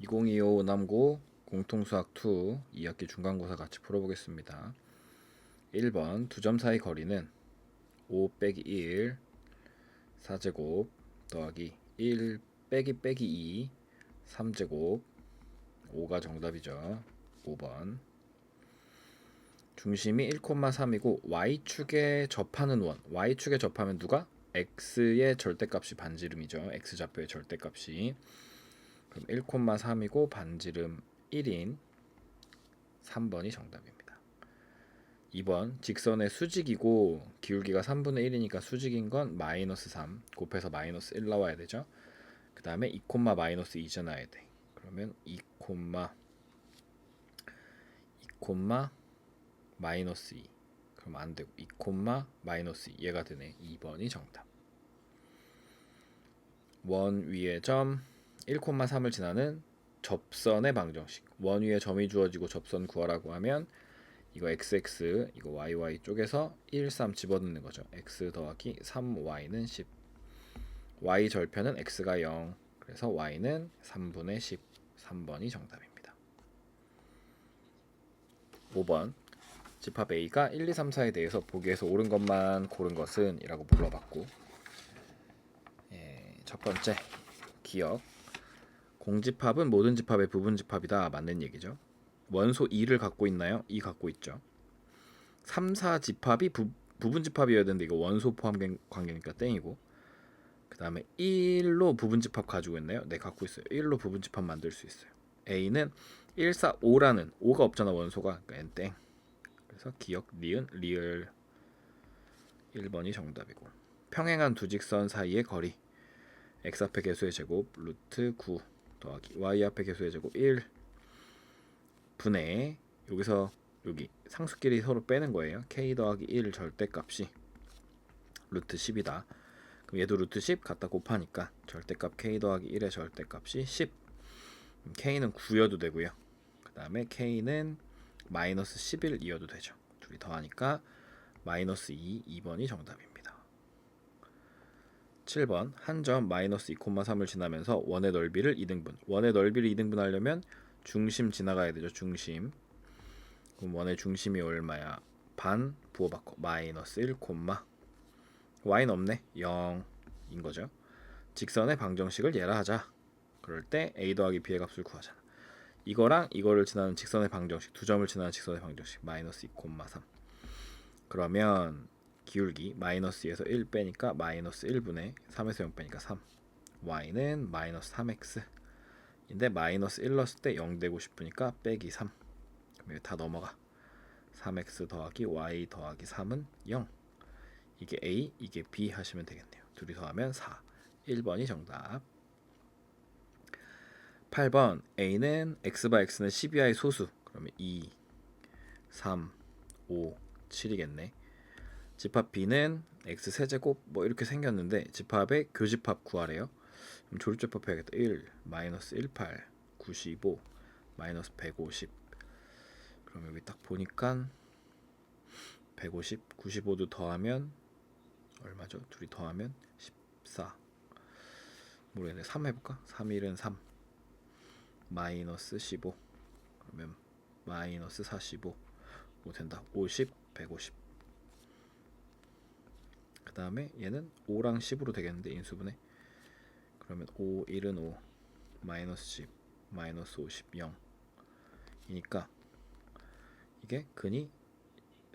2025 남고 공통수학 2 2학기 중간고사 같이 풀어보겠습니다. 1번 두 점 사이 거리는 5 빼기 1 4제곱 더하기 1 빼기 빼기 2 3제곱 5가 정답이죠. 5번 중심이 1,3이고 y축에 접하는 원 y축에 접하면 누가? x의 절대값이 반지름이죠. x좌표의 절대값이 그럼 1,3이고 반지름 1인 3번이 정답입니다. 2번 직선의 수직이고 기울기가 3분의 1이니까 수직인 건 마이너스 3 곱해서 마이너스 1 나와야 되죠. 그 다음에 2, 마이너스 2 져놔야 돼. 그러면 2, 마이너스 2 그럼 안 되고 2, 마이너스 2 얘가 되네. 2번이 정답. 원 위에 점 1,3을 지나는 접선의 방정식. 원 위에 점이 주어지고 접선 구하라고 하면 이거 xx 이거 yy 쪽에서 1, 3 집어넣는 거죠. x 더하기 3y는 10. y 절편은 x가 0. 그래서 y는 3분의 10. 3번이 정답입니다. 5번 집합 a가 1, 2, 3, 4에 대해서 보기에서 옳은 것만 고른 것은 이라고 물어봤고 첫 번째 기억 공집합은 모든 집합의 부분집합이다. 맞는 얘기죠. 원소 2를 갖고 있나요? 2 갖고 있죠. 3, 4 집합이 부분집합이어야 되는데 이거 원소 포함 관계니까 땡이고 그 다음에 1로 부분집합 가지고 있나요? 네 갖고 있어요. 1로 부분집합 만들 수 있어요. A는 1, 4, 5라는 5가 없잖아 원소가. 그러니까 N 땡. 그래서 기억 리은 리을 1번이 정답이고 평행한 두 직선 사이의 거리 x 앞의 개수의 제곱 루트 9 더하기 y 앞의 개수의 제곱 1 분의 여기서 여기 상수끼리 서로 빼는 거예요. k 더하기 1 절대값이 루트 10이다. 그럼 얘도 루트 10 갖다 곱하니까 절대값 k 더하기 1의 절대값이 10. k는 9여도 되고요. 그 다음에 k는 마이너스 11이어도 되죠. 둘이 더하니까 마이너스 2, 2번이 정답입니다. 7번 한 점 마이너스 2,3을 지나면서 원의 넓이를 2등분. 원의 넓이를 2등분 하려면 중심 지나가야 되죠. 중심. 그럼 원의 중심이 얼마야? 반 부호바꿔 마이너스 1, y는 없네. 0인 거죠. 직선의 방정식을 얘라 하자. 그럴 때 a 더하기 b의 값을 구하잖아. 이거랑 이거를 지나는 직선의 방정식, 두 점을 지나는 직선의 방정식 마이너스 2,3. 그러면 기울기 마이너스 2에서 1 빼니까 마이너스 1분의 3에서 0 빼니까 3. y는 마이너스 3x 인데 마이너스 1 넣었을 때 0 되고 싶으니까 빼기 3. 그럼 여기 다 넘어가. 3x 더하기 y 더하기 3은 0. 이게 a, 이게 b 하시면 되겠네요. 둘이 더하면 4. 1번이 정답. 8번 a는 x바 x는 12하의 소수. 그러면 2, 3, 5, 7이겠네. 집합 b는 x 세제곱 뭐 이렇게 생겼는데 집합의 교집합 구하래요. 그럼 조립제법 해야겠다. 1, 마이너스 18, 95, 마이너스 150. 그럼 여기 딱 보니까 150, 95도 더하면 얼마죠? 둘이 더하면 14. 모르겠네. 3 해볼까? 3, 1은 3. 마이너스 15. 그러면 마이너스 45. 뭐 된다. 50, 150. 그 다음에 얘는 5랑 10으로 되겠는데 인수분해. 그러면 5, 1은 5. 마이너스 10, 마이너스 50, 0. 이니까 이게 근이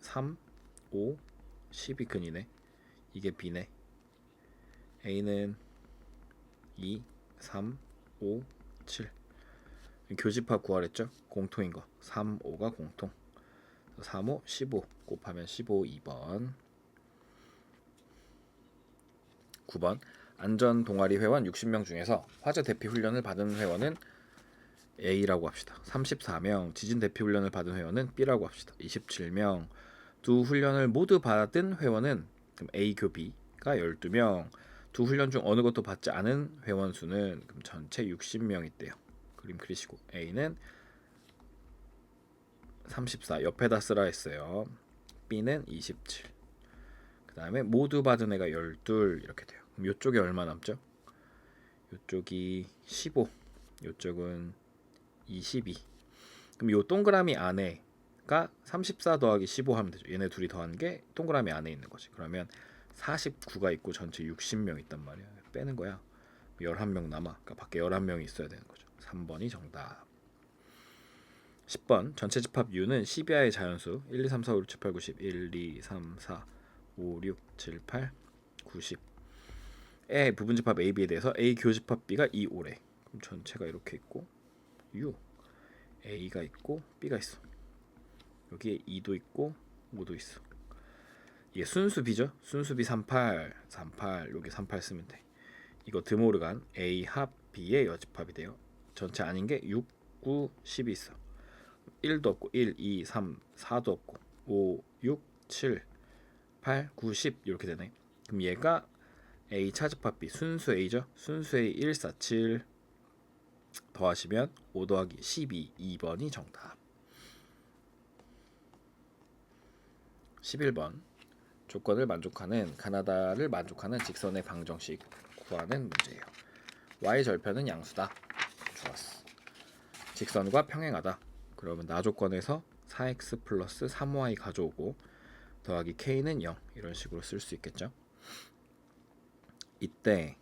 3, 5, 10이 근이네. 이게 b네. a는 2, 3, 5, 7. 교집합 구하랬죠? 공통인 거. 3, 5가 공통. 3, 5, 15 곱하면 15, 2번. 9번 안전 동아리 회원 60명 중에서 화재 대피 훈련을 받은 회원은 A라고 합시다. 34명 지진 대피 훈련을 받은 회원은 B라고 합시다. 27명 두 훈련을 모두 받은 회원은 그럼 A 교비가 12명 두 훈련 중 어느 것도 받지 않은 회원 수는 그럼 전체 60명 있대요. 그림 그리시고 A는 34 옆에다 쓰라 했어요. B는 27. 그 다음에 모두 받은 애가 12 이렇게 돼요. 그럼 이쪽이 얼마 남죠? 이쪽이 15. 이쪽은 22. 그럼 요 동그라미 안에가 34 더하기 15 하면 되죠. 얘네 둘이 더한 게 동그라미 안에 있는 거지. 그러면 49가 있고 전체 60명 있단 말이야. 빼는 거야. 11명 남아. 그러니까 밖에 11명이 있어야 되는 거죠. 3번이 정답. 10번 전체 집합 U는 12하의 자연수 1, 2, 3, 4, 5, 6, 7, 8, 90 1, 2, 3, 4, 5, 6, 7, 8, 90 의 부분집합 A, B에 대해서 A 교집합 B가 2, 5래. 그럼 전체가 이렇게 있고 U A가 있고 B가 있어. 여기에 2도 있고 5도 있어. 이게 순수 B죠. 순수 B 38, 38 여기 38 쓰면 돼. 이거 드모르간 A 합 B의 여집합이 돼요. 전체 아닌 게 6, 9, 10이 있어. 1도 없고 1, 2, 3, 4도 없고 5, 6, 7, 8, 9, 10 이렇게 되네. 그럼 얘가 A 차집합 B 순수 A죠. 순수 A 1, 4, 7 더하시면 5 더하기 12 2번이 정답. 11번 조건을 만족하는 가나다를 만족하는 직선의 방정식 구하는 문제예요. y 절편은 양수다. 좋았어. 직선과 평행하다. 그러면 나 조건에서 4x 플러스 3y 가져오고 더하기 k는 0 이런 식으로 쓸 수 있겠죠. 이때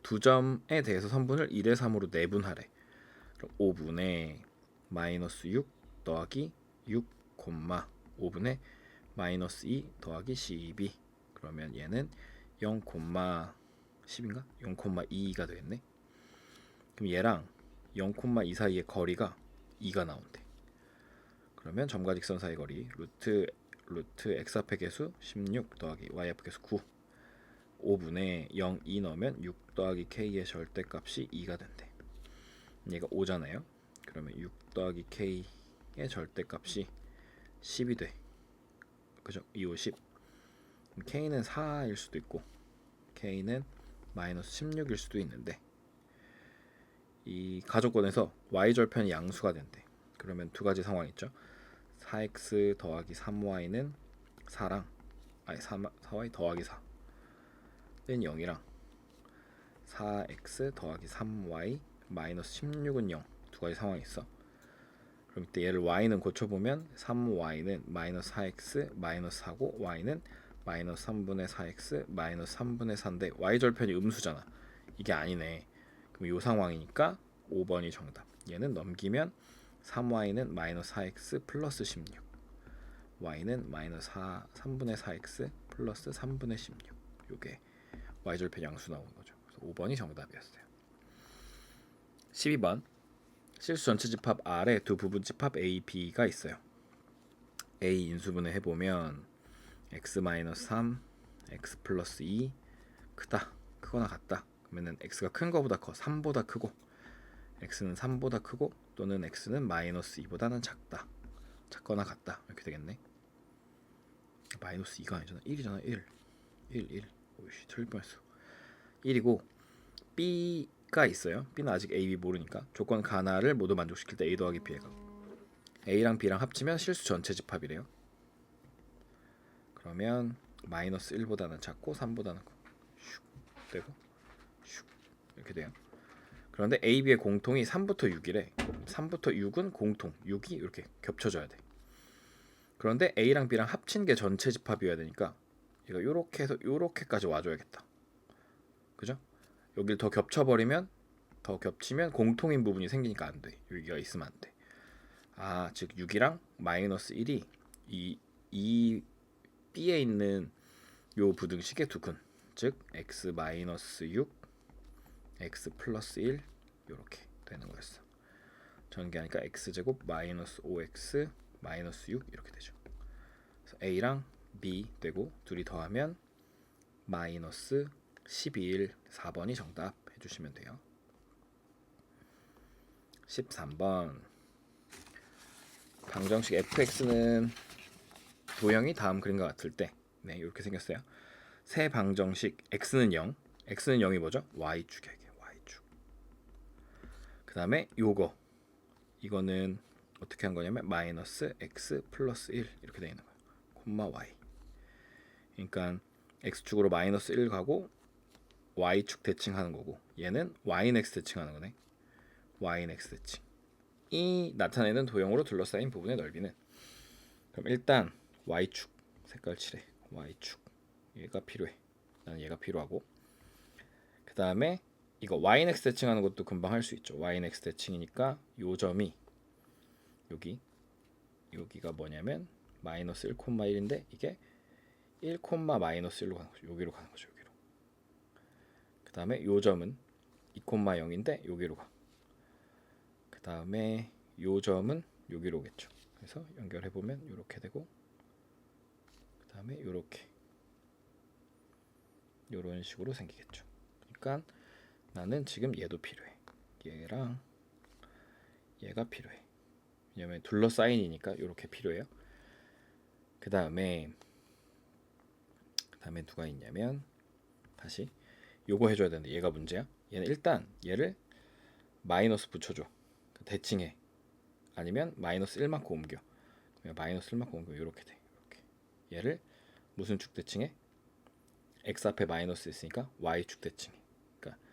두 점에 대해서 선분을 1의 3으로 내분하래. 5분의 마이너스 6 더하기 6, 5분의 마이너스 2 더하기 12 그러면 얘는 0, 10인가? 0,2가 되겠네. 그럼 얘랑 0,2 사이의 거리가 2가 나온대. 그러면 점과 직선 사이 거리 루트 x 앞의 개수 16 더하기 y 앞의 개수 9 5분의 0, 2 넣으면 6 더하기 k의 절대값이 2가 된대. 얘가 5잖아요. 그러면 6 더하기 k의 절대값이 10이 돼. 그죠? 2, 5, 10. k는 4일 수도 있고 k는 마이너스 16일 수도 있는데 이 가족권에서 y절편이 양수가 된대. 그러면 두 가지 상황 있죠. 4x 더하기 3y는 4랑 4y 더하기 4는 0이랑 4x 더하기 3y 마이너스 16은 0 두 가지 상황이 있어. 그럼 이때 얘를 y는 고쳐보면 3y는 마이너스 4x 마이너스 4고 y는 마이너스 3분의 4x 마이너스 3분의 4인데 y절편이 음수잖아. 이게 아니네. 그럼 이 상황이니까 5번이 정답. 얘는 넘기면 3y는 마이너스 4x 플러스 16 y는 마이너스 3분의 4x 플러스 3분의 16 요게 y절편 양수 나오는 거죠. 그래서 5번이 정답이었어요. 12번 실수 전체 집합 R에 두 부분 집합 A, B가 있어요. A 인수분해 해보면 x-3, x 플러스 2 크다, 크거나 같다. 그러면은 x가 큰 거보다 커, 3보다 크고 x는 3보다 크고 또는 x는 마이너스 2보다는 작다, 작거나 같다 이렇게 되겠네. 마이너스 2가 아니잖아, 1이잖아. 1 오이씨 틀릴 뻔했어. 1이고 B가 있어요. B는 아직 A, B 모르니까 조건 가나를 모두 만족시킬 때 A 더하기 B가 A랑 B랑 합치면 실수 전체 집합이래요. 그러면 마이너스 1보다는 작고 3보다는 슉 되고 슉 이렇게 돼요. 그런데 A, B의 공통이 3부터 6이래. 3부터 6은 공통 6이 이렇게 겹쳐져야 돼. 그런데 A랑 B랑 합친 게 전체 집합이어야 되니까 이거 요렇게 해서 요렇게까지 와줘야겠다. 그죠? 여기를 더 겹쳐버리면 더 겹치면 공통인 부분이 생기니까 안 돼. 여기가 있으면 안 돼. 아, 즉 6이랑 마이너스 1이 이 B에 있는 요 부등식의 두근, 즉 x 마이너스 6, x 플러스 1 이렇게 되는 거였어. 전개하니까 x제곱 마이너스 5x 마이너스 6 이렇게 되죠. 그래서 a랑 b 되고 둘이 더하면 마이너스 12일 4번이 정답 해주시면 돼요. 13번 방정식 fx는 도형이 다음 그림과 같을 때 네, 이렇게 생겼어요. 새 방정식 x는 0, x는 0이 뭐죠? y축이야. 이게 y축. 그 다음에 이거는 어떻게 한 거냐면 마이너스 x 플러스 1 이렇게 되어 있는 거예요. 콤마 y. 그러니까 x축으로 마이너스 1 가고 y축 대칭하는 거고 얘는 y는 x 대칭하는 거네. y는 x 대칭. 나타내는 도형으로 둘러싸인 부분의 넓이는, 그럼 일단 y축 색깔 칠해. y축 얘가 필요해. 나는 얘가 필요하고, 그 다음에 이거 yx 대칭하는 것도 금방 할 수 있죠. yx 대칭이니까 요 점이 여기가 뭐냐면 마이너스 1,1인데 이게 1, 마이너스 1로 가는 거죠. 여기로 가는 거죠. 여기로. 그 다음에 요 점은 2,0인데 여기로 가. 그 다음에 요 점은 여기로 오겠죠. 그래서 연결해 보면 이렇게 되고, 그 다음에 이렇게 이런 식으로 생기겠죠. 그러니까 나는 지금 얘도 필요해. 얘랑 얘가 필요해. 왜냐면 둘러싸인이니까 이렇게 필요해요. 그 다음에 누가 있냐면 다시 요거 해줘야 되는데 얘가 문제야. 얘는 일단 얘를 마이너스 붙여줘. 대칭해. 아니면 마이너스 1만큼 옮겨. 마이너스 1만큼 옮겨. 이렇게 돼. 이렇게. 얘를 무슨 축 대칭해? x 앞에 마이너스 있으니까 y축 대칭해. 그러니까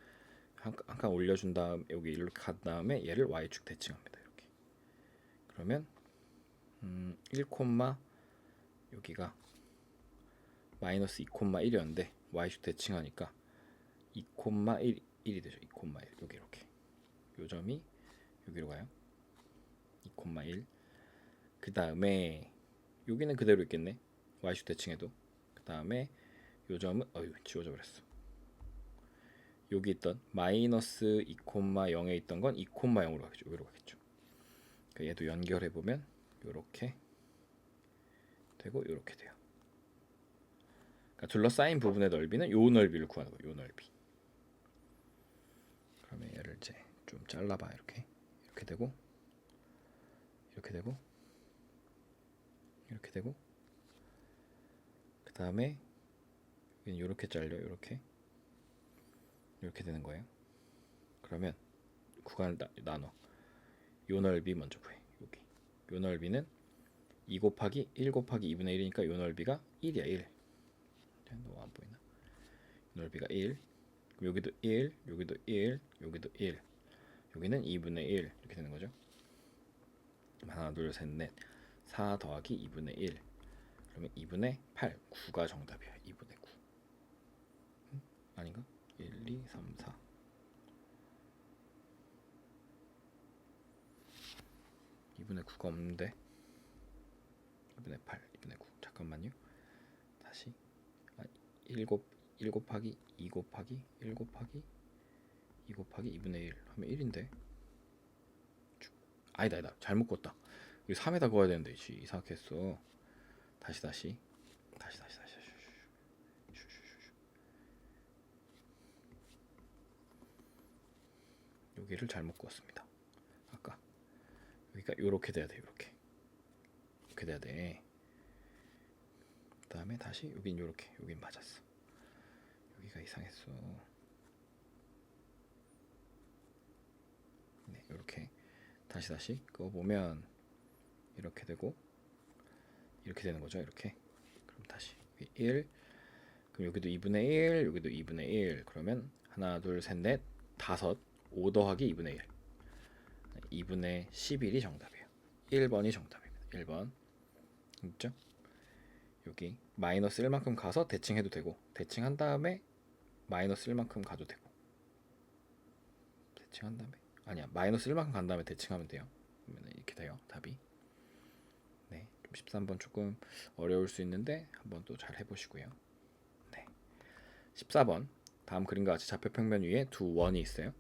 한 칸 올려준 다음 여기 이렇게 간 다음에 얘를 y축 대칭합니다. 이렇게. 그러면 1, 여기가 마이너스 2,1이었는데 y축 대칭하니까 2,1이 되죠. 2,1 여기 이렇게. 요 점이 여기로 가요. 2,1. 그 다음에 여기는 그대로 있겠네. y축 대칭해도. 그 다음에 요 점은 지워져 버렸어. 여기 있던 마이너스 2,0에 있던 건 2,0으로 가겠죠. 여기로 가겠죠. 그러니까 얘도 연결해 보면 이렇게 되고 이렇게 돼요. 그러니까 둘러싸인 부분의 넓이는 요 넓이를 구하는 거예요. 요 넓이. 그러면 얘를 이제 좀 잘라봐. 이렇게 되고 이렇게 되고 이렇게 되고, 그 다음에 여기는 이렇게 잘려. 이렇게 되는 거예요. 그러면 구간을 나눠. 요 넓이 먼저 구해. 여기 요 넓이는 2 곱하기 1 곱하기 2분의 1이니까 요 넓이가 1이야. 1. 너무 안 보이나? 넓이가 1. 그럼 여기도 1, 여기도 1, 여기도 1. 여기는 2분의 1 이렇게 되는 거죠. 하나, 둘, 셋, 넷. 4 더하기 2분의 1. 그러면 2분의 8. 9가 정답이야. 2분의 9. 아닌가? 1, 2, 3, 4. 2분의 9가 없는데. 2분의 8, 2분의 9. 잠깐만요. 다시. 1 곱하기 2 곱하기 1 곱하기 2 곱하기 2분의 1 하면 1인데. 아니다. 잘못 껐다. 여기 3에다 그어야 되는데 이상하게 했어. 다시. 여기를 잘못 그었습니다. 아까 여기가 요렇게 돼야 돼. 이렇게 돼야 돼. 그 다음에 다시 여긴 요렇게. 여긴 맞았어. 여기가 이상했어. 네, 요렇게 다시 그어보면 이렇게 되고 이렇게 되는 거죠. 이렇게. 그럼 다시 1. 그럼 여기도 2분의 1, 여기도 2분의 1. 그러면 하나, 둘, 셋, 넷, 다섯. 5 더하기 2분의 1. 2분의 11이 정답이에요. 1번이 정답입니다. 1번. 있죠? 여기 마이너스 1만큼 가서 대칭해도 되고, 대칭한 다음에 마이너스 1만큼 가도 되고, 대칭한 다음에 아니야, 마이너스 1만큼 간 다음에 대칭하면 돼요. 그러면 이렇게 돼요. 답이. 네, 좀 13번 조금 어려울 수 있는데 한번 또 잘 해보시고요. 네, 14번. 다음 그림과 같이 좌표평면 위에 두 원이 있어요.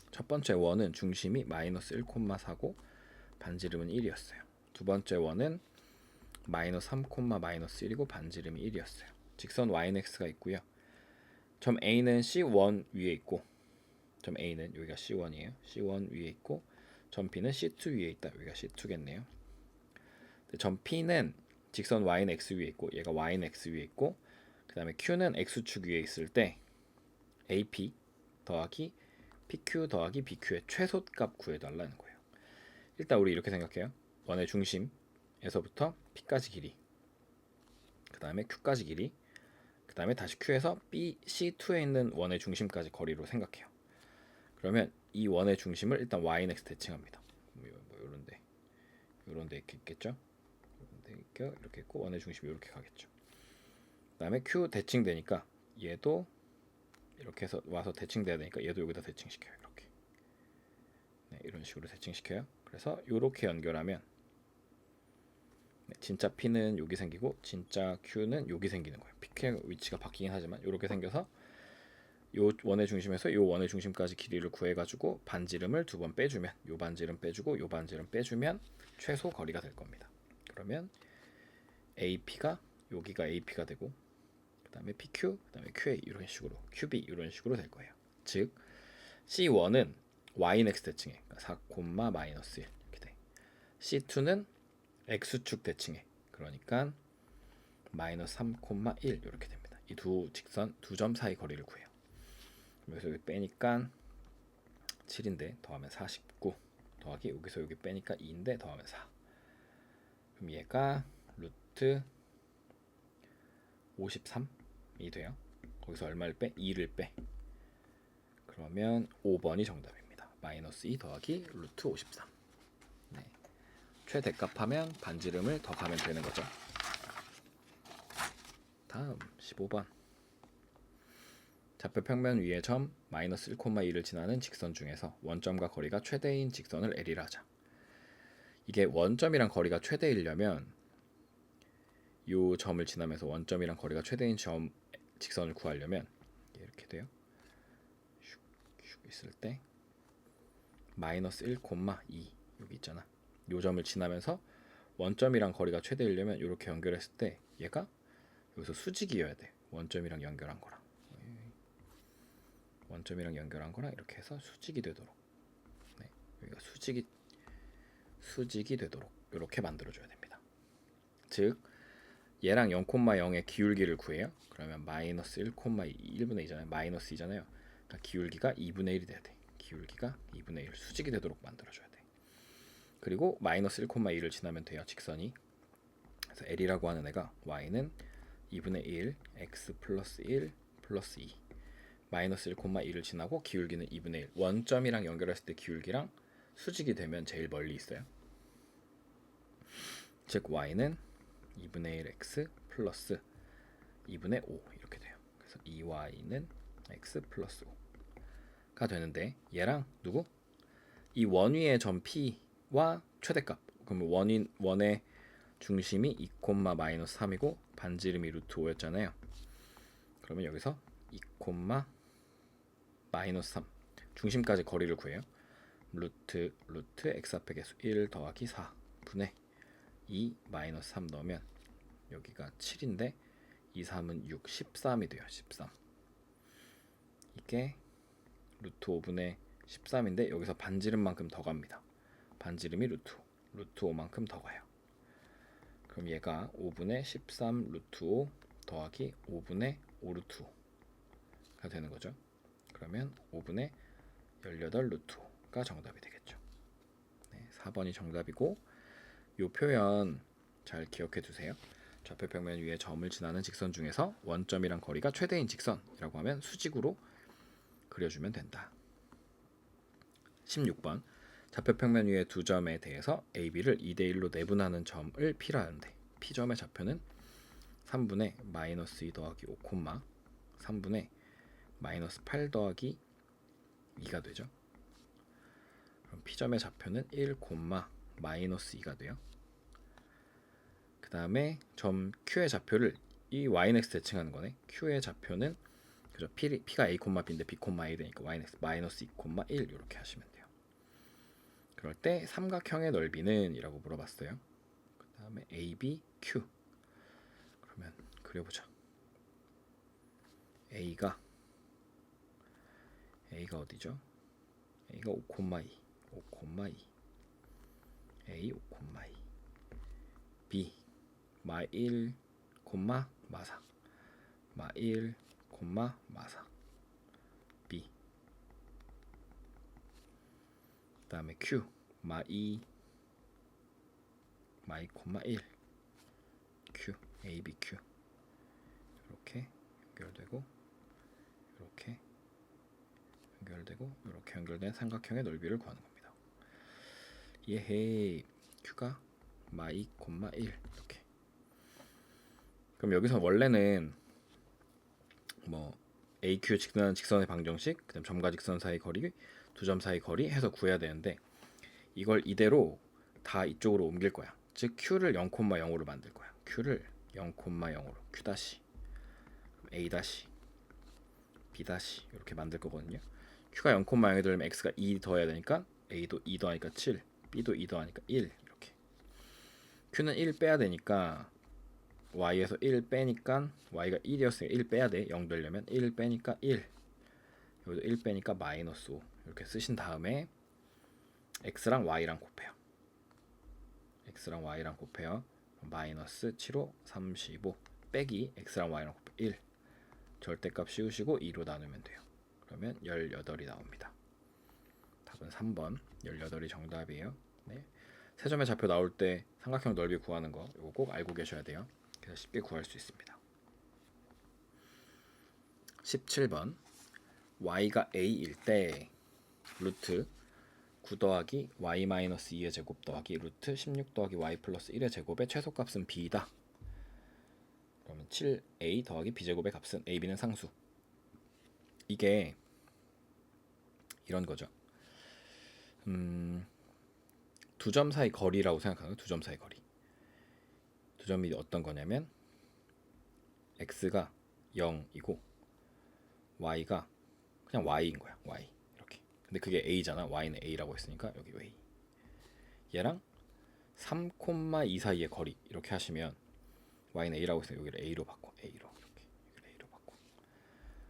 첫 번째 원은 중심이 마이너스 1,4고 반지름은 1이었어요. 두 번째 원은 마이너스 3, 마이너스 1이고 반지름이 1이었어요. 직선 yx가 있고요. 점 A는 C1 위에 있고, 점 A는 여기가 C1이에요. C1 위에 있고, 점 B는 C2 위에 있다. 여기가 C2겠네요. 점 P는 직선 y는 x 위에 있고, 얘가 y는 x 위에 있고, 그 다음에 Q는 x축 위에 있을 때 AP 더하기 PQ 더하기 BQ의 최소값 구해달라는 거예요. 일단 우리 이렇게 생각해요. 원의 중심에서부터 P까지 길이, 그 다음에 Q까지 길이, 그 다음에 다시 Q에서 C2에 있는 원의 중심까지 거리로 생각해요. 그러면 이 원의 중심을 일단 y는 x 대칭합니다. 이런 데 있겠죠. 이렇게 있고 원의 중심이 이렇게 가겠죠. 그다음에 Q 대칭되니까 얘도 이렇게 해서 와서 대칭돼야 되니까 얘도 여기다 대칭시켜요. 이렇게. 네, 이런 식으로 대칭시켜요. 그래서 이렇게 연결하면 네, 진짜 P는 여기 생기고 진짜 Q는 여기 생기는 거예요. P의 위치가 바뀌긴 하지만 이렇게 생겨서 요 원의 중심에서 요 원의 중심까지 길이를 구해가지고 반지름을 두 번 빼주면 요 반지름 빼주고 요 반지름 빼주면 최소 거리가 될 겁니다. 그러면 AP가 여기가 AP가 되고 그 다음에 PQ, 그 다음에 QA 이런 식으로 QB 이런 식으로 될 거예요. 즉 C1은 Y넥스 대칭해 4, 마이너스 1 이렇게 돼. C2는 X축 대칭해 그러니까 마이너스 3, 1 이렇게 됩니다. 이 두 직선 두 점 사이 거리를 구해요. 여기서 여기 빼니까 7인데 더하면 49 더하기 여기서 여기 빼니까 2인데 더하면 4. 그럼 얘가 루트 53이 돼요. 거기서 얼마를 빼? 2를 빼. 그러면 5번이 정답입니다. 마이너스 2 더하기 루트 53. 네. 최대값하면 반지름을 더 가면 되는 거죠. 다음 15번. 좌표 평면 위의 점 마이너스 1,2를 지나는 직선 중에서 원점과 거리가 최대인 직선을 L이라 하자. 이게 원점이랑 거리가 최대이려면 이 점을 지나면서 원점이랑 거리가 최대인 점 직선을 구하려면 이렇게 돼요. 슉 있을 때 마이너스 1,2 여기 있잖아. 이 점을 지나면서 원점이랑 거리가 최대이려면 이렇게 연결했을 때 얘가 여기서 수직이어야 돼. 원점이랑 연결한 거랑 이렇게 해서 수직이 되도록 네, 여기가 수직이 되도록 이렇게 만들어줘야 됩니다. 즉 얘랑 0,0의 기울기를 구해요. 그러면 마이너스 1,2 1분의 2잖아요. 마이너스 2잖아요. 그러니까 기울기가 2분의 1이 돼야 돼. 기울기가 2분의 1 수직이 되도록 만들어줘야 돼. 그리고 마이너스 1,2를 지나면 돼요. 직선이. 그래서 L이라고 하는 애가 Y는 2분의 1 X 플러스 1 플러스 2 마이너스 1,2를 지나고 기울기는 2분의 1 원점이랑 연결했을 때 기울기랑 수직이 되면 제일 멀리 있어요. 즉 Y는 2분의 1 X 플러스 2분의 5 이렇게 돼요. 그래서 2Y는 X 플러스 5가 되는데 얘랑 누구? 이 원 위의 점 P와 최대값 그럼 원의 중심이 2, 마이너스 3이고 반지름이 루트 5였잖아요. 그러면 여기서 2, 마이너스 3 중심까지 거리를 구해요. 루트 x 앞에 계수 1 더하기 4 분의 2 마이너스 3 넣으면 여기가 7인데 2, 3은 6, 13이 돼요. 13 이게 루트 5분의 13인데 여기서 반지름만큼 더 갑니다. 반지름이 루트 5만큼 더 가요. 그럼 얘가 5분의 13 루트 5 더하기 5분의 5 루트 5가 되는 거죠. 그러면 5분의 18 루트 5가 정답이 되겠죠. 네, 4번이 정답이고 이 표현 잘 기억해 두세요. 좌표 평면 위에 점을 지나는 직선 중에서 원점이랑 거리가 최대인 직선이라고 하면 수직으로 그려주면 된다. 16번 좌표 평면 위의 두 점에 대해서 AB를 2대1로 내분하는 점을 P라 하는데 P점의 좌표는 3분의 마이너스 2 더하기 5, 3분의 마이너스 8 더하기 2가 되죠. 그럼 P점의 좌표는 1, 마이너스 2가 돼요. 그 다음에 점 Q의 좌표를 이 Y넥스 대칭하는 거네. Q의 좌표는 그죠? P가 A, B인데 B, A 되니까 Y넥스 마이너스 2, 1 이렇게 하시면 돼요. 그럴 때 삼각형의 넓이는 이라고 물어봤어요. 그 다음에 AB, Q 그러면 그려보자. A가 어디죠? A가 5,2 A 5,2 B 마 1, 마 4 마 1, 마 4 B 그 다음에 Q 마 2, 마 2, 1 Q A, B, Q 이렇게 연결되고 이렇게 연결되고 이렇게 연결된 삼각형의 넓이를 구하는 겁니다. 예헤 Q가 마이 콤마 1 이렇게. 그럼 여기서 원래는 뭐 AQ 직선의 방정식, 그다음 점과 직선 사이 거리, 두 점 사이 거리 해서 구해야 되는데 이걸 이대로 다 이쪽으로 옮길 거야. 즉 Q를 0,0으로 만들 거야. Q를 0,0으로 Q 다시 A 다시 B 다시 이렇게 만들 거거든요. Q가 0,0에 들면 X가 2 더해야 되니까 A도 2 더하니까 7, B도 2 더하니까 1 이렇게. Q는 1 빼야 되니까 Y에서 1 빼니까 Y가 1이었으니까 1 빼야 돼. 0 되려면 1 빼니까 1. 여기도 1 빼니까 마이너스 5 이렇게 쓰신 다음에 X랑 Y랑 곱해요. X랑 Y랑 곱해요. 마이너스 7호 35 빼기 X랑 Y랑 곱해 1. 절대값 씌우시고 2로 나누면 돼요. 그러면 18이 나옵니다. 답은 3번 18이 정답이에요. 네. 세점의 좌표 나올 때 삼각형 넓이 구하는 거 이거 꼭 알고 계셔야 돼요. 그래서 쉽게 구할 수 있습니다. 17번 y가 a일 때 루트 9 더하기 y 마이너스 2의 제곱 더하기 루트 16 더하기 y 플러스 1의 제곱의 최소값은 b이다. 그러면 7a 더하기 b제곱의 값은 a, b는 상수. 이게 이런 거죠. 두 점 사이 거리라고 생각하는 두 점 사이 거리. 두 점이 어떤 거냐면 x가 0이고 y가 그냥 y인 거야. y 이렇게. 근데 그게 a잖아. y는 a라고 했으니까 여기 a. 얘랑 3,2 사이의 거리 이렇게 하시면 y는 a라고 했으니까 여기를 a로 바꿔. a로 이렇게. 여기를 a로 바꿔.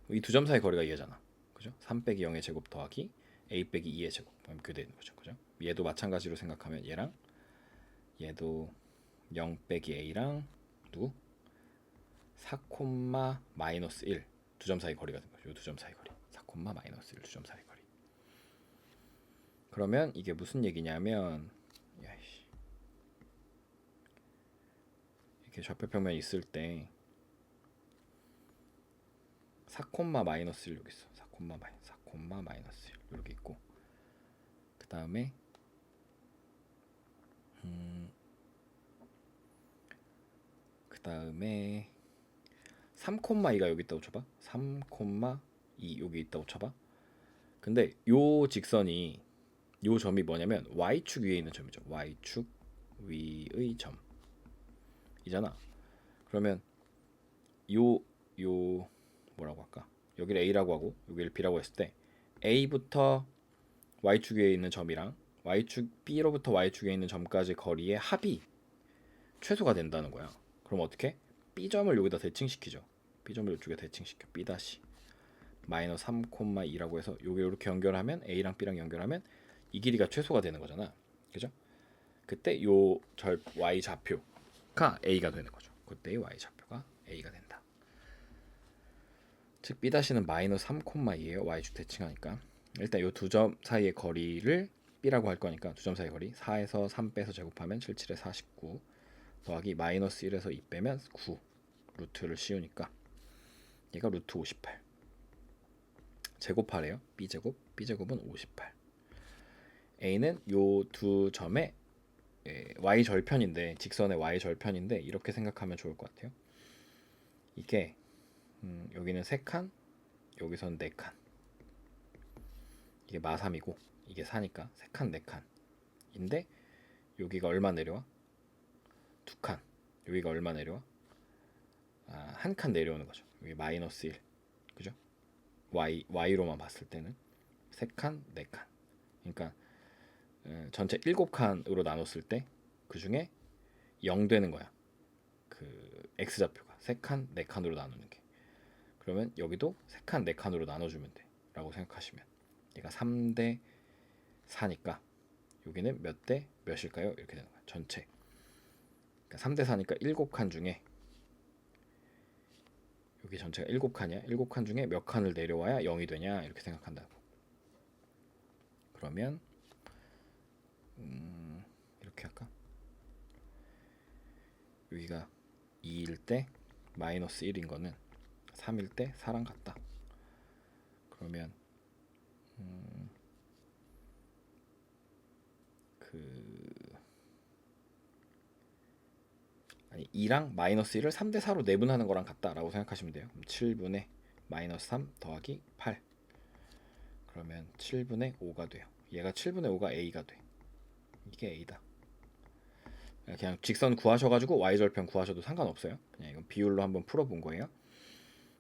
이 두 점 사이 거리가 얘잖아. 그죠? 3 빼기 0의 제곱 더하기 a 빼기 2의 제곱. 그럼 그게 되는 거죠. 그죠? 얘도 마찬가지로 생각하면 얘랑 얘도 0 빼기 a랑 누구? 4, 마이너스 1 두 점 사이 거리가 된 거죠. 두 점 사이 거리 4, 마이너스 1 두 점 사이 거리. 그러면 이게 무슨 얘기냐면 야이씨. 이렇게 좌표평면이 있을 때 4, 마이너스 1 여기 있어. 4, 마이너스 1 이렇게 있고 그 다음에 그 다음에 3,2가 여기 있다고 쳐봐. 3,2 여기 있다고 쳐봐. 근데 요 직선이 요 점이 뭐냐면 y축 위에 있는 점이죠. y축 위의 점 이잖아. 그러면 요 뭐라고 할까? 여기를 a라고 하고 여기를 b라고 했을 때 a부터 y축 위에 있는 점이랑 y축 b로부터 y축에 있는 점까지 거리의 합이 최소가 된다는 거야. 그럼 어떻게? b점을 여기다 대칭시키죠. b점을 이쪽에 대칭시켜. b 다시 마이너스 3,2라고 해서 여기 이렇게 연결하면 a랑 b랑 연결하면 이 길이가 최소가 되는 거잖아. 그죠? 그때 요 y 좌표가 a가 되는 거죠. 그때의 y 좌표가 a가 된다. 즉 b 다시는 마이너스 3,2예요. y축 대칭하니까. 일단 요 두 점 사이의 거리를 b라고 할 거니까 두 점 사이 거리 4에서 3 빼서 제곱하면 7, 7에 49 더하기 마이너스 1에서 2 빼면 9 루트를 씌우니까 얘가 루트 58 제곱하래요. b제곱은 58 a는 요 두 점의 y 절편인데 직선의 y 절편인데 이렇게 생각하면 좋을 것 같아요. 이게 여기는 3칸 여기선 4칸 이게 마3이고 이게 4니까 3칸 4칸인데 여기가 얼마 내려와? 2칸 여기가 얼마 내려와? 한 칸 내려오는 거죠. 여기 마이너스 1 그죠? y로만 봤을 때는 3칸 4칸 그러니까 전체 7칸으로 나눴을 때 그 중에 0 되는 거야. 그 x좌표가 3칸 4칸으로 나누는 게. 그러면 여기도 3칸 4칸으로 나눠주면 돼 라고 생각하시면 얘가 3대 4니까 여기는 몇 대 몇일까요? 이렇게 되는 거야. 전체 그러니까 3대 4니까 7칸 중에 여기 전체가 7칸이야. 7칸 중에 몇 칸을 내려와야 0이 되냐 이렇게 생각한다고. 그러면 이렇게 할까? 여기가 2일 때 마이너스 1인 거는 3일 때 4랑 같다. 그러면 그 아니 2랑 마이너스 1을 3대 4로 내분하는 거랑 같다라고 생각하시면 돼요. 그럼 7분의 마이너스 3 더하기 8 그러면 7분의 5가 돼요. 얘가 7분의 5가 a가 돼. 이게 a다. 그냥 직선 구하셔가지고 y절편 구하셔도 상관없어요. 그냥 이건 비율로 한번 풀어본 거예요.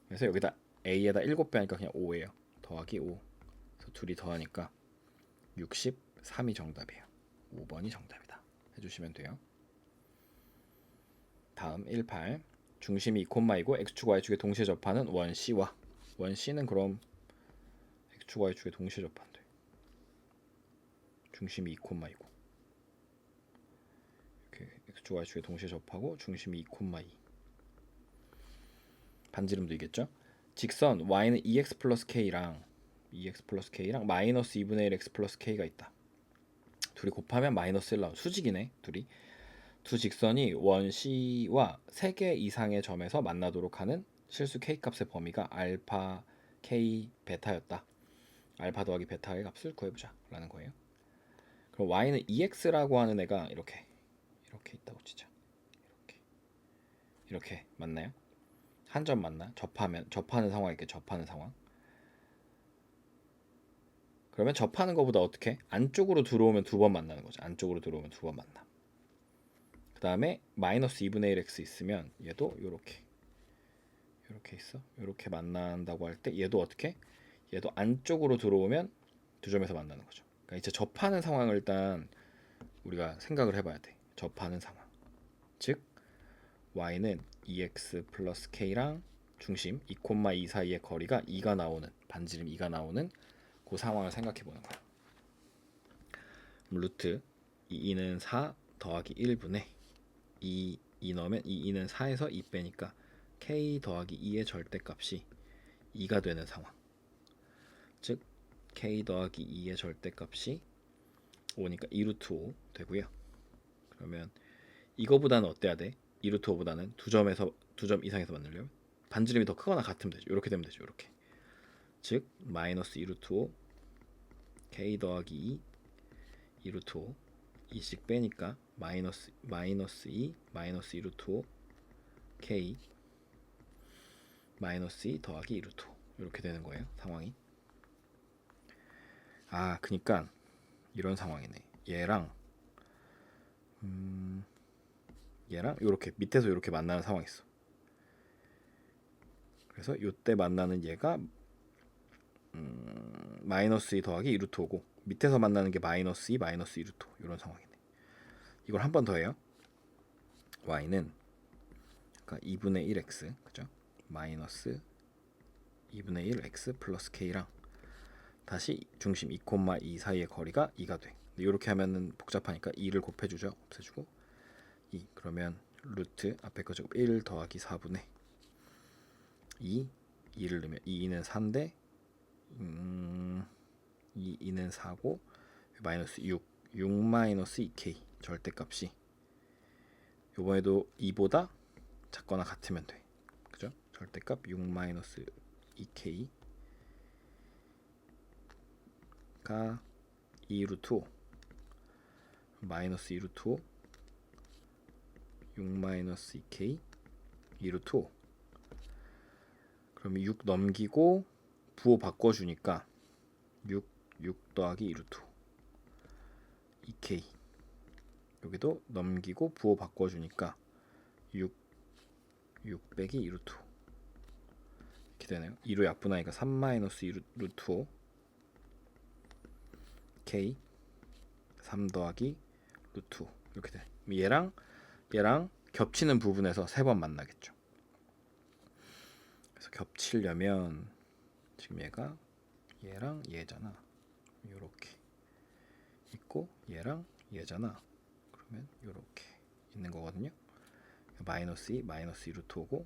그래서 여기다 a에다 7배 하니까 그냥 5예요. 더하기 5. 그래서 둘이 더하니까 63이 정답이에요. 5번이 정답이다. 해주시면 돼요. 다음 18. 중심이 2,2고 x축 y축에 동시에 접하는 원 C와 원 C는 그럼 x축 y축에 동시에 접한대. 중심이 2,2고 이렇게 x축 y축에 동시에 접하고 중심이 2,2 반지름도 이겠죠? 직선 y는 2x 플러스 k랑 마이너스 2분의 1 x 플러스 k가 있다. 둘이 곱하면 마이너스 1 나온 수직이네. 둘이 두 직선이 원 C와 3개 이상의 점에서 만나도록 하는 실수 k 값의 범위가 알파 k 베타였다. 알파 더하기 베타의 값을 구해보자 라는 거예요. 그럼 y는 2x라고 하는 애가 이렇게 있다고 치자. 이렇게 맞나요? 한 점 맞나? 접하는 상황이겠죠. 접하는 상황. 그러면 접하는 것보다 어떻게? 안쪽으로 들어오면 2번 만나는 거죠. 안쪽으로 들어오면 2번 만나. 그 다음에 마이너스 2분의 1x 있으면 얘도 요렇게 있어. 요렇게 만난다고 할 때 얘도 어떻게? 얘도 안쪽으로 들어오면 두 점에서 만나는 거죠. 그러니까 이제 접하는 상황을 일단 우리가 생각을 해봐야 돼. 접하는 상황. 즉 y는 2x 플러스 k랑 중심 2,2 사이의 거리가 2가 나오는 반지름 2가 나오는 그 상황을 생각해 보는 거야. 루트 2는 4 더하기 1분의 2 넣으면 2는 4에서 2 빼니까 k 더하기 2의 절대값이 2가 되는 상황. 즉 k 더하기 2의 절대값이 5니까 2루트 5 되고요. 그러면 이거보다는 어때야 돼? 2루트 5보다는 두 점 이상에서 만들려면 반지름이 더 크거나 같으면 되죠. 이렇게 되면 되죠. 이렇게. 즉 마이너스 2루트 5 k 더하기 2 2루트 5 2씩 빼니까 마이너스 2 마이너스 2루트 5 k 마이너스 2 더하기 2루트 5 이렇게 되는 거예요. 상황이. 그니까 이런 상황이네. 얘랑 이렇게 밑에서 이렇게 만나는 상황이 있어. 그래서 이때 만나는 얘가 마이너스 2 더하기 2루트 5고 밑에서 만나는 게 마이너스 2 마이너스 2루트 5 이런 상황이네. 이걸 한 번 더 해요. y는 그러니까 2분의 1x 그죠? 마이너스 2분의 1x 플러스 k랑 다시 중심 2,2 사이의 거리가 2가 돼. 이렇게 하면은 복잡하니까 2를 곱해주죠. 없애주고 2 그러면 루트 앞에 거 제곱 1 더하기 4분의 2를 넣으면 2는 4인데 2는 4고 마이너스 6 마이너스 2k 절대값이 요번에도 2보다 작거나 같으면 돼. 그죠? 절대값 6 마이너스 2k가 2루트 5 마이너스 2루트 5 6 마이너스 2k 2루트 5 그러면 6 넘기고 부호 바꿔주니까 6 더하기 2루트 2k 여기도 넘기고 부호 바꿔주니까 6 빼기 2루트 이렇게 되네요. 2로 약분하니까 3 마이너스 2루트 5 k 3 더하기 루트 5 이렇게 돼. 얘랑 겹치는 부분에서 3번 만나겠죠. 그래서 겹치려면 지금 얘랑 얘잖아. 요렇게 있고 얘랑 얘잖아. 그러면 요렇게 있는 거거든요. 마이너스 2 마이너스 2루트 5고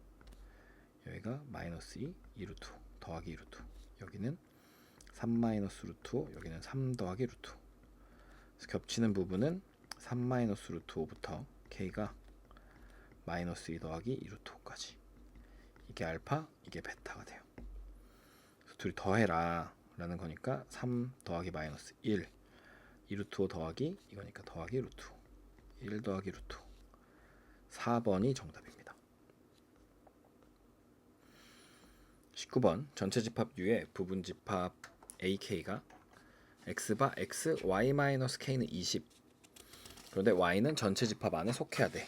여기가 마이너스 2 2루트 5 더하기 2루트 5 여기는 3 마이너스 루트 5 여기는 3 더하기 루트 5 그래서 겹치는 부분은 3 마이너스 루트 5부터 k가 마이너스 2 더하기 2루트 5까지 이게 알파 이게 베타가 돼요. 그래서 둘이 더해라 라는 거니까 3 더하기 마이너스 1 2루트 5 더하기 이거니까 더하기 루트 5 1 더하기 루트 5 4번이 정답입니다. 19번 전체 집합 U의 부분 집합 AK가 X바 X, Y-K는 20. 그런데 Y는 전체 집합 안에 속해야 돼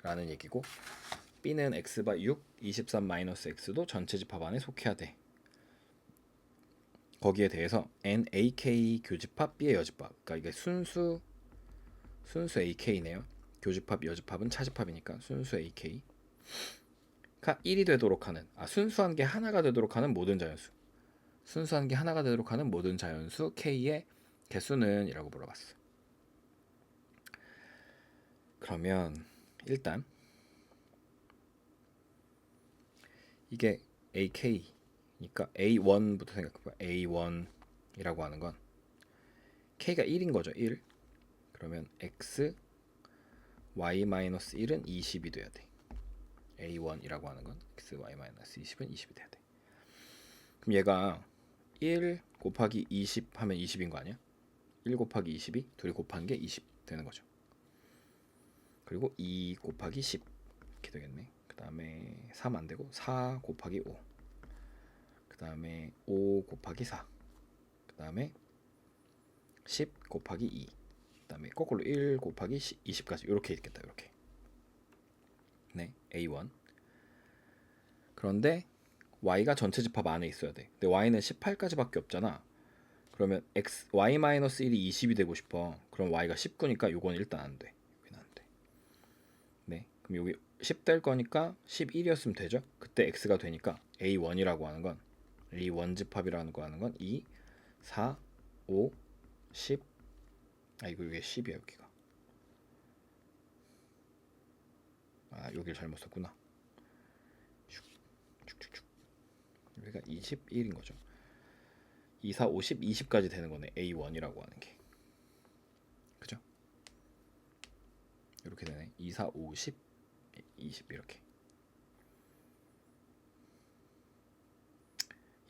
라는 얘기고, B는 X바 6, 23-X도 전체 집합 안에 속해야 돼. 거기에 대해서 NAK 교집합 B의 여집합, 그러니까 이게 순수 AK네요. 교집합 여집합은 차집합이니까 순수 AK가 1이 되도록 하는, 순수한 게 하나가 되도록 하는 모든 자연수, 순수한 게 하나가 되도록 하는 모든 자연수 K의 개수는 이라고 물어봤어. 그러면 일단 이게 AK니까 A1부터 생각해봐. A1이라고 하는 건 K가 1인 거죠. 1. 그러면 X, Y-1은 20이 돼야 돼. A1이라고 하는 건 X, Y-20은 20이 돼야 돼. 그럼 얘가 1 곱하기 20 하면 20인 거 아니야? 1 곱하기 20이 둘이 곱한 게 20 되는 거죠. 그리고 2 곱하기 10 이렇게 되겠네. 그 다음에 3 안 되고 4 곱하기 5, 그 다음에 5 곱하기 4, 그 다음에 10 곱하기 2, 그 다음에 거꾸로 1 곱하기 20까지 이렇게 있겠다. 이렇게. 네, A1. 그런데 Y가 전체 집합 안에 있어야 돼. 근데 Y는 18까지밖에 없잖아. 그러면 X, Y-1이 20이 되고 싶어. 그럼 Y가 19니까 요건 일단 안 돼. 여기는 안 돼. 네, 그럼 여기 10 될 거니까 11이었으면 되죠. 그때 X가 되니까 A1이라고 하는 건, 이 원집합이라는 거 하는 건 2, 4, 5, 10. 이거 이게 10이야 여기가. 여기를 잘못 썼구나. 쭉쭉쭉. 여기가 21인 거죠. 2, 4, 5, 10, 20까지 되는 거네. A1이라고 하는 게. 그죠? 이렇게 되네. 2, 4, 5, 10, 20 이렇게.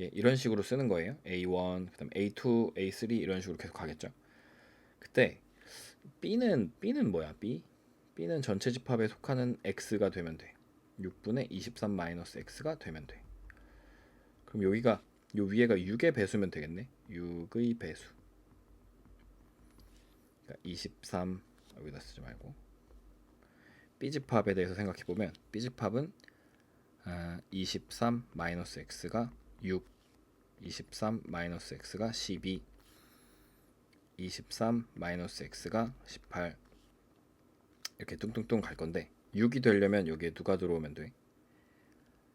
예, 이런 식으로 쓰는 거예요. A1, 그다음 A2, A3 이런 식으로 계속 가겠죠. 그때 B는 뭐야? B는 전체 집합에 속하는 X가 되면 돼. 6분의 23-X가 되면 돼. 그럼 여기가 요 위에가 6의 배수면 되겠네. 6의 배수. 그러니까 23 여기다 쓰지 말고. B집합에 대해서 생각해 보면 B집합은 23-X가 6, 23-X가 12, 23-X가 18 이렇게 뚱뚱뚱 갈 건데, 6이 되려면 여기에 누가 들어오면 돼?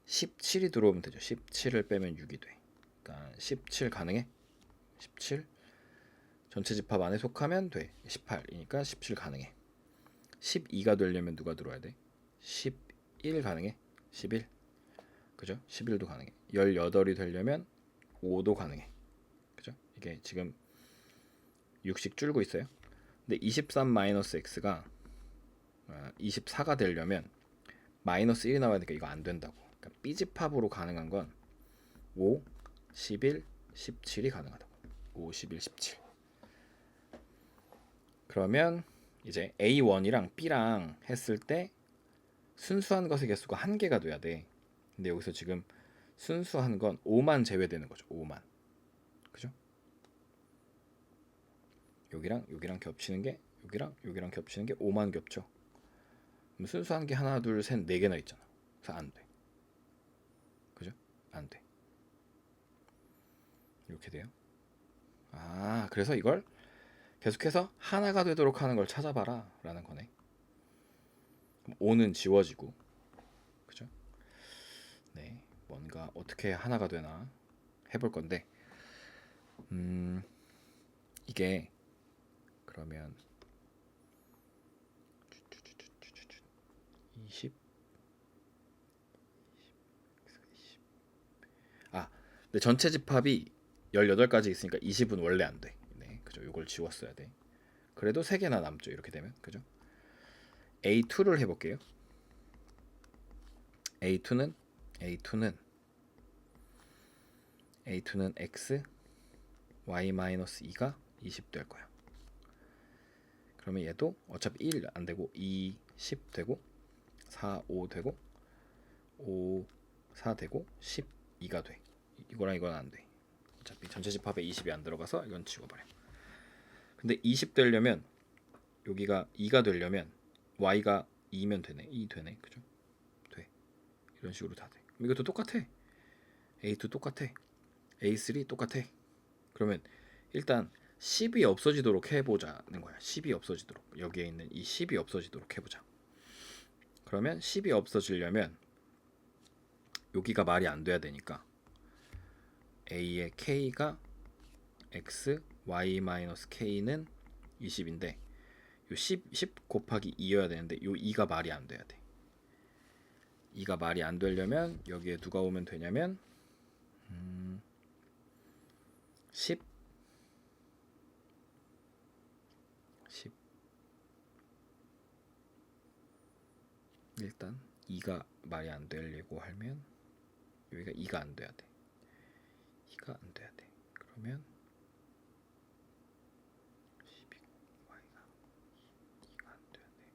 17이 들어오면 되죠. 17을 빼면 6이 돼. 그러니까 17 가능해? 17 전체 집합 안에 속하면 돼. 18이니까 17 가능해. 12가 되려면 누가 들어와야 돼? 11 가능해? 11. 그죠? 11도 가능해. 18이 되려면 5도 가능해. 그죠? 이게 지금 6씩 줄고 있어요. 근데 23-X가 24가 되려면 마이너스 1이 나와야 되니까 이거 안 된다고. 그러니까 B집합으로 가능한 건 5, 11, 17이 가능하다고. 5, 11, 17. 그러면 이제 A1이랑 B랑 했을 때 순수한 것의 개수가 한 개가 돼야 돼. 근데 여기서 지금 순수한 건 5만 제외되는 거죠. 5만. 그죠? 여기랑 겹치는 게, 여기랑 겹치는 게 5만 겹쳐. 그럼 순수한 게 하나, 둘, 셋, 네 개나 있잖아. 그래서 안 돼. 그죠? 안 돼. 이렇게 돼요. 그래서 이걸 계속해서 하나가 되도록 하는 걸 찾아봐라 라는 거네. 5는 지워지고, 그죠? 네, 뭔가 어떻게 하나가 되나 해볼 건데, 이게 그러면 20, 근데 전체 집합이 18가지 있으니까 20은 원래 안 돼. 네, 그죠? 이걸 지웠어야 돼. 그래도 3개나 남죠. 이렇게 되면, 그죠? A2를 해볼게요. A2는 X, Y-2가 20 될 거야. 그러면 얘도 어차피 1 안 되고 2, 10 되고, 4, 5 되고 5, 4 되고 12가 돼. 이거랑 이건 안 돼. 어차피 전체 집합에 20이 안 들어가서 이건 지워버려. 근데 20 되려면 여기가 2가 되려면 y가 2면 되네. 2 되네. 그죠? 돼. 이런 식으로 다 돼. 이것도 똑같아. A2 똑같아. A3 똑같아. 그러면 일단 10이 없어지도록 해보자는 거야. 10이 없어지도록. 여기에 있는 이 10이 없어지도록 해보자. 그러면 10이 없어지려면 여기가 말이 안 돼야 되니까 A의 K가 X, Y-K는 20인데 요 10 곱하기 2여야 되는데 요 2가 말이 안 돼야 돼. 2가 말이 안 되려면 여기에 누가 오면 되냐면 10 일단 2가 말이 안 되려고 하면 여기가 2가 안 돼야 돼. 2가 안 돼야 돼. 그러면 12, y가 2가 안 돼야 돼.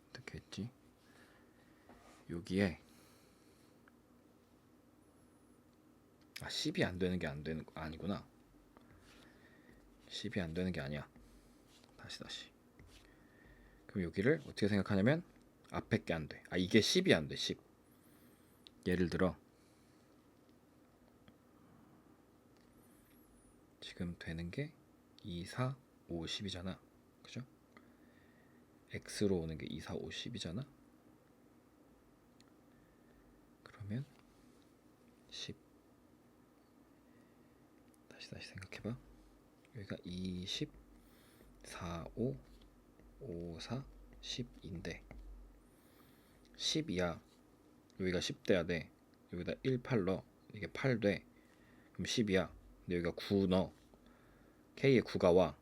어떻게 했지? 여기에 10이 안 되는 게 안 되는 거 아니구나. 10이 안 되는 게 아니야. 다시. 그럼 여기를 어떻게 생각하냐면 앞에 게 안 돼. 이게 10이 안 돼. 10. 예를 들어 지금 되는 게 2, 4, 5, 10이잖아. 그죠? X로 오는 게 2, 4, 5, 10이잖아. 그러면 10. 다시 생각해봐. 여기가 2, 10, 4, 5, 5, 4, 10인데 10이야. 여기가 10 돼야 돼. 여기다 1, 8 넣어. 이게 8 돼. 그럼 10이야. 근데 여기가 9 넣어. K에 9가 와.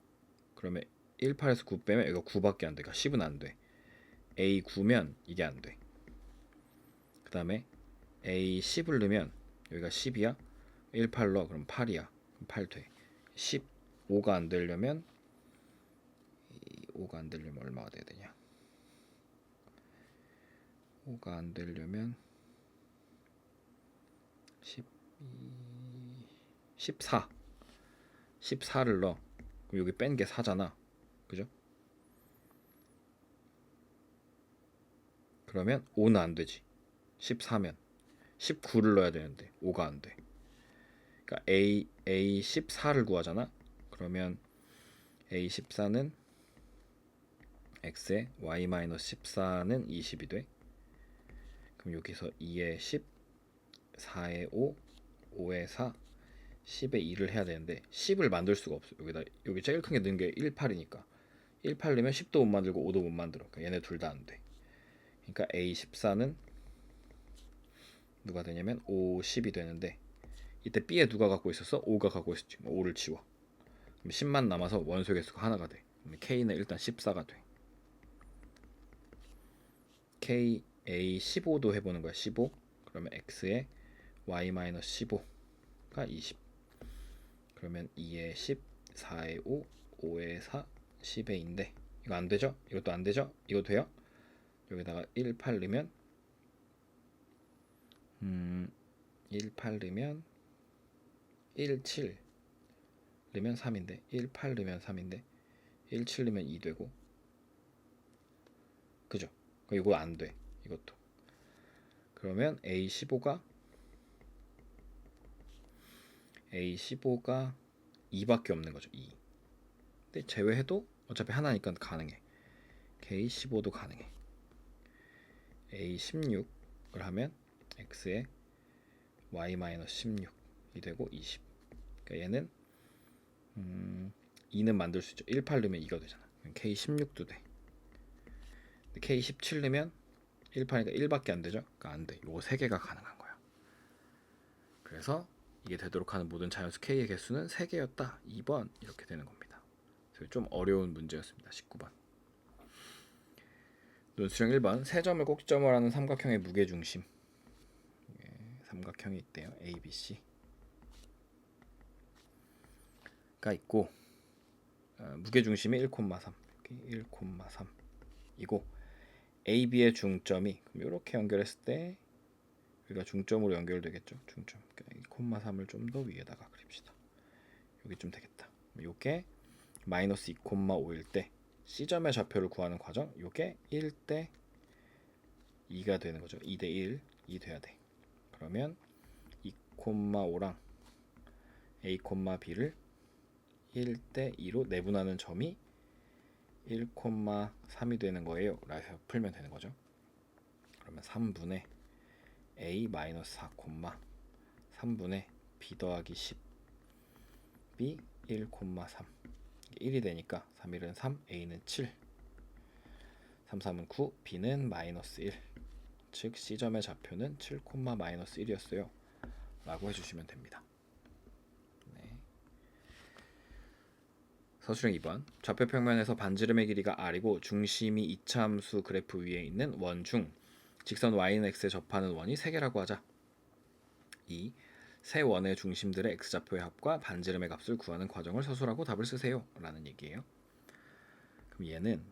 그러면 1, 8에서 9 빼면 여기가 9밖에 안 돼. 그러니까 10은 안 돼. A 9면 이게 안 돼. 그 다음에 A 10을 넣으면 여기가 10이야. 1, 8 넣어. 그럼 8이야. 그럼 8 돼. 15가 안 되려면 5가 안 되려면 얼마가 돼야 되냐? 5가 안 되려면 12, 14. 14를 넣어. 그럼 여기 뺀 게 4잖아. 그죠? 그러면 5는 안 되지. 14면 19를 넣어야 되는데 5가 안 돼. 그러니까 A 14를 구하잖아. 그러면 A 14는 x에 y-14는 20이 돼. 그럼 여기서 2에 10, 4에 5, 5에 4, 10에 2를 해야 되는데 10을 만들 수가 없어. 여기 제일 큰 게 넣은 게 1, 8이니까 1, 8 넣으면 10도 못 만들고 5도 못 만들어. 그러니까 얘네 둘 다 안 돼. 그러니까 A14는 누가 되냐면 5, 10이 되는데 이때 B에 누가 갖고 있었어? 5가 갖고 있었지. 5를 지워. 그럼 10만 남아서 원소 개수가 하나가 돼. K는 일단 14가 돼. K A 15도 해보는 거야. 15. 그러면 X에 Y-15가 20. 그러면 2에 10, 4에 5, 5에 4, 10에 2인데 이거 안 되죠? 이것도 안 되죠? 이거 돼요? 여기다가 1, 8 넣으면 1, 8 넣으면 1, 7 넣으면 3인데 1, 8 넣으면 3인데 1, 7 넣으면 2 되고 그죠? 이거 안 돼. 이것도. 그러면 A15가 2밖에 없는 거죠. 2. 근데 제외해도 어차피 하나니까 가능해. K15도 가능해. A16을 하면 X에 Y-16이 되고 20. 그러니까 얘는 2는 만들 수 있죠. 1, 8 넣으면 2가 되잖아. K16도 돼. 근데 K17 넣으면 1, 8이니까 1밖에 안 되죠. 그러니까 안 돼. 요거 3개가 가능한 거야. 그래서 이게 되도록 하는 모든 자연수 K의 개수는 3개였다. 2번 이렇게 되는 겁니다. 그래서 좀 어려운 문제였습니다. 19번. 논술형 1번 세 점을 꼭지점으로 하는 삼각형의 무게중심 삼각형이 있대요. ABC가 있고 무게중심이 1,3 1,3 이고 AB의 중점이 이렇게 연결했을 때 여기가 중점으로 연결되겠죠. 중점 2,3을 좀 더 위에다가 그립시다. 여기쯤 되겠다. 요게 마이너스 2,5일 때 C점의 좌표를 구하는 과정, 요게 1대 2가 되는 거죠. 2대 1이 돼야 돼. 그러면 2,5랑 A, B를 1대 2로 내분하는 점이 1,3이 되는 거예요. 라서 풀면 되는 거죠. 그러면 3분의 A 마이너스 4, 3분의 B 더하기 10 B 1,3 1이 되니까 3, 1은 3, A는 7 3, 3은 9, B는 마이너스 1 즉 C점의 좌표는 7, 마이너스 1이었어요 라고 해주시면 됩니다. 네. 서술형 2번 좌표 평면에서 반지름의 길이가 R이고 중심이 이차함수 그래프 위에 있는 원 중 직선 Y는 X에 접하는 원이 3개라고 하자. 2. 세 원의 중심들의 X좌표의 합과 반지름의 값을 구하는 과정을 서술하고 답을 쓰세요 라는 얘기예요. 그럼 얘는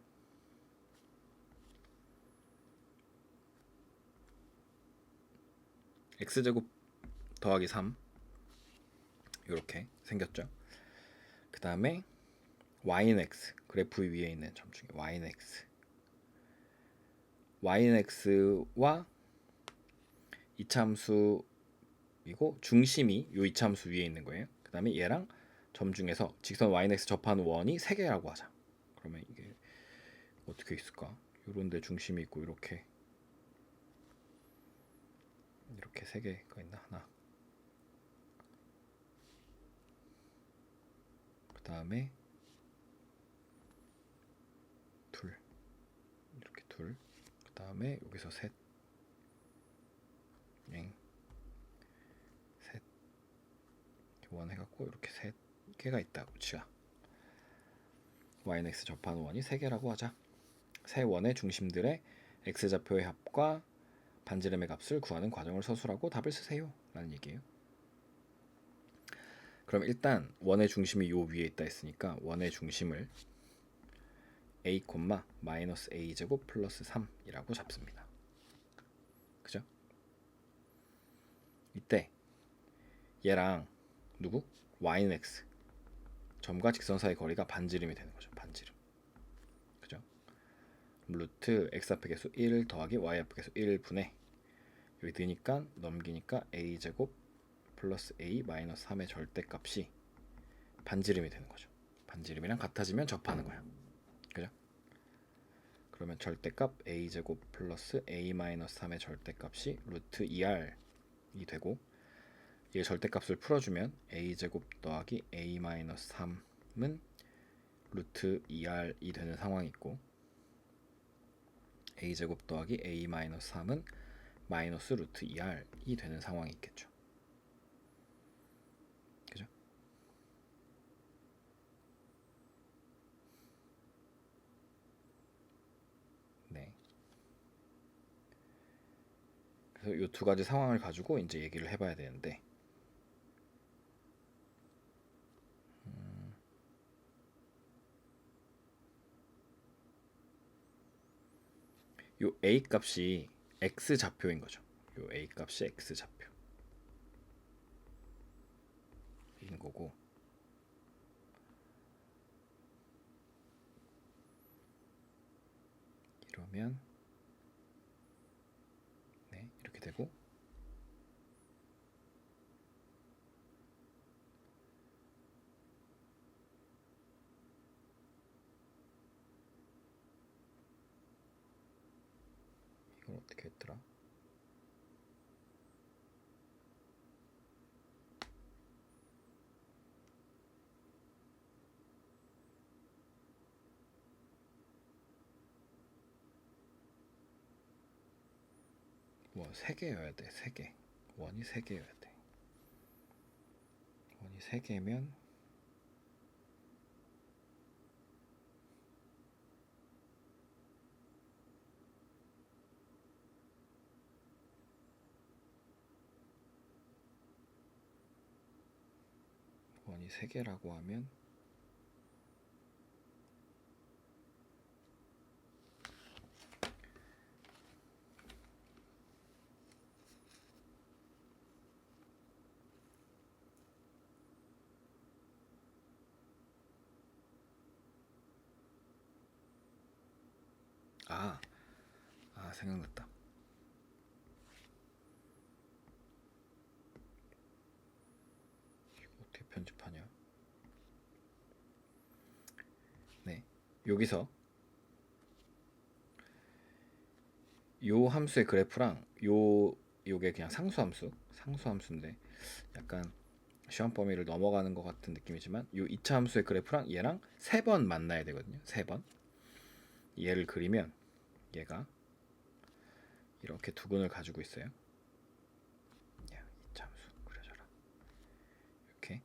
X제곱 더하기 3 이렇게 생겼죠. 그 다음에 Y는 X 그래프 위에 있는 점 중에 Y는 X와 이차함수이고 중심이 요 이차함수 위에 있는 거예요. 그 다음에 얘랑 점 중에서 직선 Y는 X 접하는 원이 3개라고 하자. 그러면 이게 어떻게 있을까? 요런데 중심이 있고 이렇게 3개가 있나? 하나 그 다음에 둘 이렇게 둘 그 다음에 여기서 셋 원 해갖고 이렇게 3개가 있다고 치자. Y는 X 접하는 원이 3개라고 하자. 세 원의 중심들의 X좌표의 합과 반지름의 값을 구하는 과정을 서술하고 답을 쓰세요 라는 얘기예요. 그럼 일단 원의 중심이 요 위에 있다 했으니까 원의 중심을 A, 마이너스 A제곱 플러스 3이라고 잡습니다. 그죠? 이때 얘랑 누구? Y는 X 점과 직선 사이 거리가 반지름이 되는 거죠. 반지름. 그죠? 루트 X 앞의 개수 1 더하기 Y 앞의 개수 1분의 여기 넣으니까 넘기니까 A제곱 플러스 A 마이너스 3의 절대값이 반지름이 되는 거죠. 반지름이랑 같아지면 접하는 거야. 그죠? 그러면 절대값 A제곱 플러스 A 마이너스 3의 절대값이 루트 2R이 되고 이 절대값을 풀어주면 A제곱 더하기 A 마이너스 3은 루트 2R이 되는 상황이 있고 A제곱 더하기 A 마이너스 3은 마이너스 루트 2R이 되는 상황이 있겠죠. 그죠? 네. 그래서 이 두 가지 상황을 가지고 이제 얘기를 해봐야 되는데 요 A 값이 X 좌표인 거죠. 요 A 값이 X 좌표 인 거고 이러면 네 이렇게 되고 이건 어떻게 했더라? 뭐 3개여야 돼. 3개. 원이 3개여야 돼. 원이 3개면 세 개라고 하면 생각났다. 이거 어떻게 편집하냐? 네, 여기서 요 함수의 그래프랑 요게 그냥 상수함수인데 약간 시험 범위를 넘어가는 것 같은 느낌이지만 요 2차 함수의 그래프랑 얘랑 3번 만나야 되거든요. 3번. 얘를 그리면 얘가 이렇게 두근을 가지고 있어요. 야, 2차 함수 그려줘라. 이렇게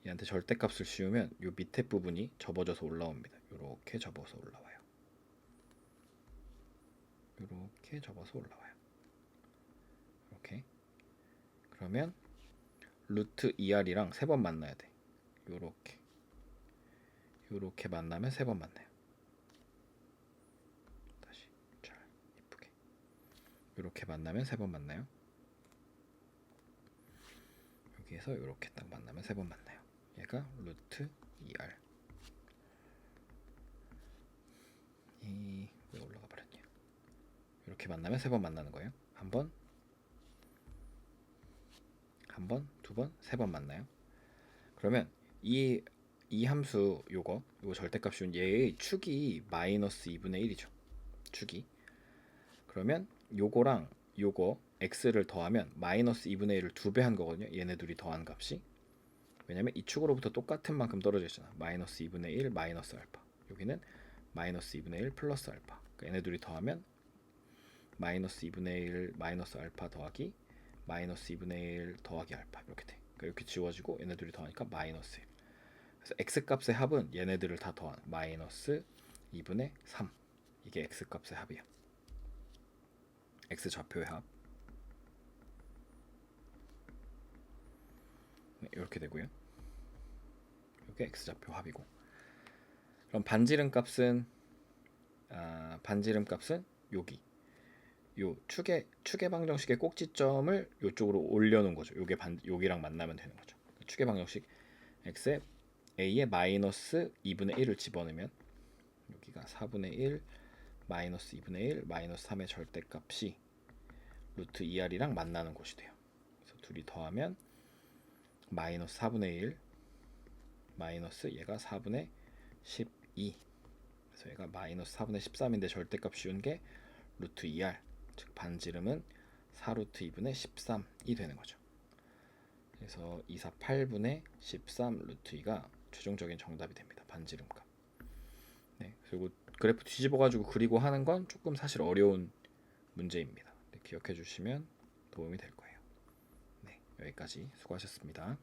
얘한테 절대값을 씌우면 요 밑에 부분이 접어져서 올라옵니다. 요렇게 접어서 올라와요. 요렇게 접어서 올라와요. 이렇게. 그러면 루트 2r이랑 3번 만나야 돼. 요렇게 만나면 3번 만나요. 다시 잘 이쁘게 요렇게 만나면 3번 만나요. 여기에서 요렇게 딱 만나면 3번 만나요. 얘가 루트 2r. 왜 올라가 버렸냐? 이렇게 만나면 3번 만나는 거예요. 한 번, 두 번, 3번 만나요. 그러면 이 함수 요거 절대값 씌운 얘의 축이 마이너스 2분의 1이죠. 축이. 그러면 요거랑 요거 x를 더하면 마이너스 2분의 1을 2배 한 거거든요. 얘네 둘이 더한 값이. 왜냐면 이 축으로부터 똑같은 만큼 떨어져 있잖아. 마이너스 2분의 1 마이너스 알파. 여기는 마이너스 2분의 1 플러스 알파. 그러니까 얘네 둘이 더하면 마이너스 2분의 1 마이너스 알파 더하기 마이너스 2분의 1 더하기 알파 이렇게 돼. 그러니까 이렇게 지워지고 얘네 둘이 더하니까 마이너스 1. 그래서 x 값의 합은 얘네들을 다 더한 마이너스 2분의 3. 이게 x 값의 합이야. x 좌표의 합. 네, 이렇게 되고요. 이게 x 좌표 합이고. 그럼 반지름 값은 여기. 요 축의 방정식의 꼭지점을 요쪽으로 올려놓은 거죠. 여기랑 만나면 되는 거죠. 축의 방정식 x에 a에 마이너스 2분의 1을 집어넣으면 여기가 4분의 1 마이너스 2분의 1 마이너스 3의 절대값이 루트 2r이랑 만나는 곳이 돼요. 그래서 둘이 더하면 마이너스 4분의 1 마이너스 얘가 4분의 12. 그래서 얘가 마이너스 4분의 13인데 절대값 씌운 게 루트 2r. 즉 반지름은 4루트 2분의 13이 되는 거죠. 그래서 248분의 13 루트 2가 최종적인 정답이 됩니다. 반지름 값. 네, 그리고 그래프 뒤집어가지고 그리고 하는 건 조금 사실 어려운 문제입니다. 네, 기억해 주시면 도움이 될 거예요. 네, 여기까지 수고하셨습니다.